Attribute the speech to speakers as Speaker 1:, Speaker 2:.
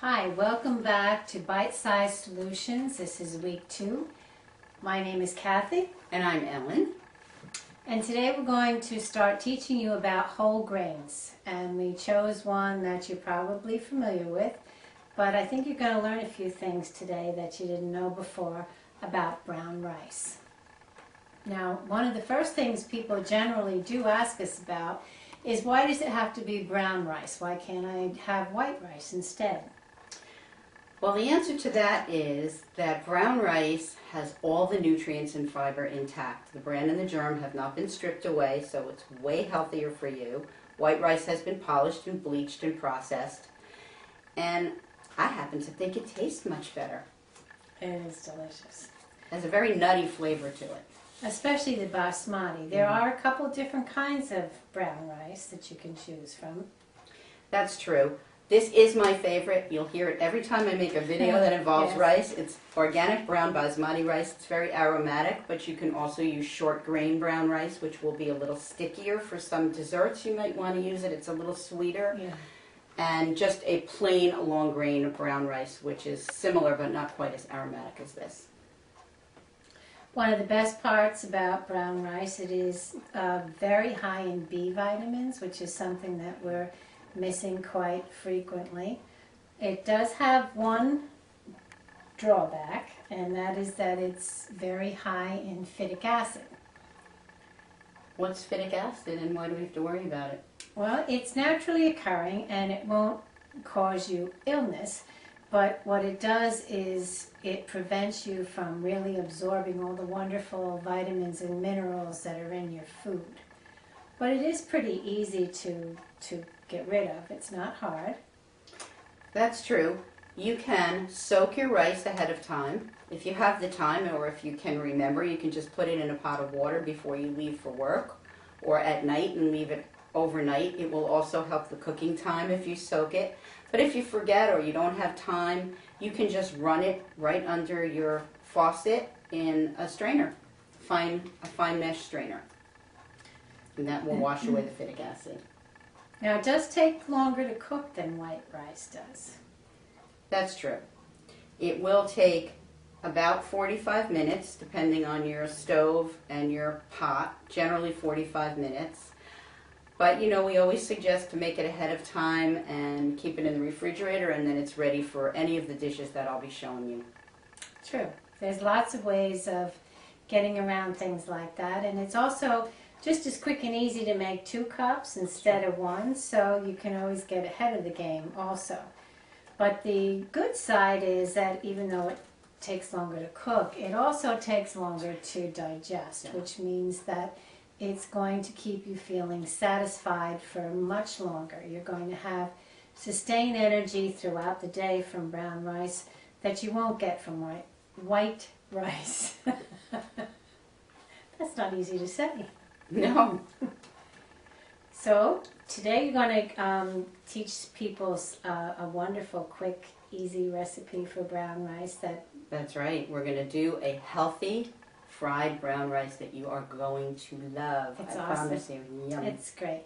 Speaker 1: Hi, welcome back to Bite-Sized Solutions. This is week 2. My name is Kathy.
Speaker 2: And I'm Ellen.
Speaker 1: And today we're going to start teaching you about whole grains. And we chose one that you're probably familiar with, but I think you're going to learn a few things today that you didn't know before about brown rice. Now, one of the first things people generally do ask us about is, why does it have to be brown rice? Why can't I have white rice instead?
Speaker 2: Well, the answer to that is that brown rice has all the nutrients and fiber intact. The bran and the germ have not been stripped away, so it's way healthier for you. White rice has been polished and bleached and processed. And I happen to think it tastes much better.
Speaker 1: It is delicious.
Speaker 2: It has a very nutty flavor to it.
Speaker 1: Especially the basmati. There are a couple different kinds of brown rice that you can choose from.
Speaker 2: That's true. This is my favorite. You'll hear it every time I make a video that involves
Speaker 1: Yes.
Speaker 2: rice. It's organic brown basmati rice. It's very aromatic, but you can also use short grain brown rice, which will be a little stickier. For some desserts you might want to use it. It's a little sweeter.
Speaker 1: Yeah.
Speaker 2: And just a plain long grain brown rice, which is similar but not quite as aromatic as this.
Speaker 1: One of the best parts about brown rice, it is very high in B vitamins, which is something that we're missing quite frequently. It does have one drawback, and that is that it's very high in phytic acid.
Speaker 2: What's phytic acid and why do we have to worry about it?
Speaker 1: Well, it's naturally occurring and it won't cause you illness, but what it does is it prevents you from really absorbing all the wonderful vitamins and minerals that are in your food. But it is pretty easy to get rid of. It's not hard.
Speaker 2: That's true. You can soak your rice ahead of time. If you have the time, or if you can remember, you can just put it in a pot of water before you leave for work or at night and leave it overnight. It will also help the cooking time if you soak it. But if you forget or you don't have time, you can just run it right under your faucet in a strainer, a fine mesh strainer. And that will wash away the phytic acid.
Speaker 1: Now, it does take longer to cook than white rice does.
Speaker 2: That's true. It will take about 45 minutes, depending on your stove and your pot, generally 45 minutes. But, you know, we always suggest to make it ahead of time and keep it in the refrigerator, and then it's ready for any of the dishes that I'll be showing you.
Speaker 1: True. There's lots of ways of getting around things like that, and it's also just as quick and easy to make 2 cups instead of 1, so you can always get ahead of the game also. But the good side is that even though it takes longer to cook, it also takes longer to digest, which means that it's going to keep you feeling satisfied for much longer. You're going to have sustained energy throughout the day from brown rice that you won't get from white rice. That's not easy to say.
Speaker 2: No.
Speaker 1: So today you're going to teach people a wonderful, quick, easy recipe for brown rice.
Speaker 2: That's right. We're going to do a healthy fried brown rice that you are going to love.
Speaker 1: It's
Speaker 2: I
Speaker 1: awesome.
Speaker 2: promise you. Yum.
Speaker 1: It's great.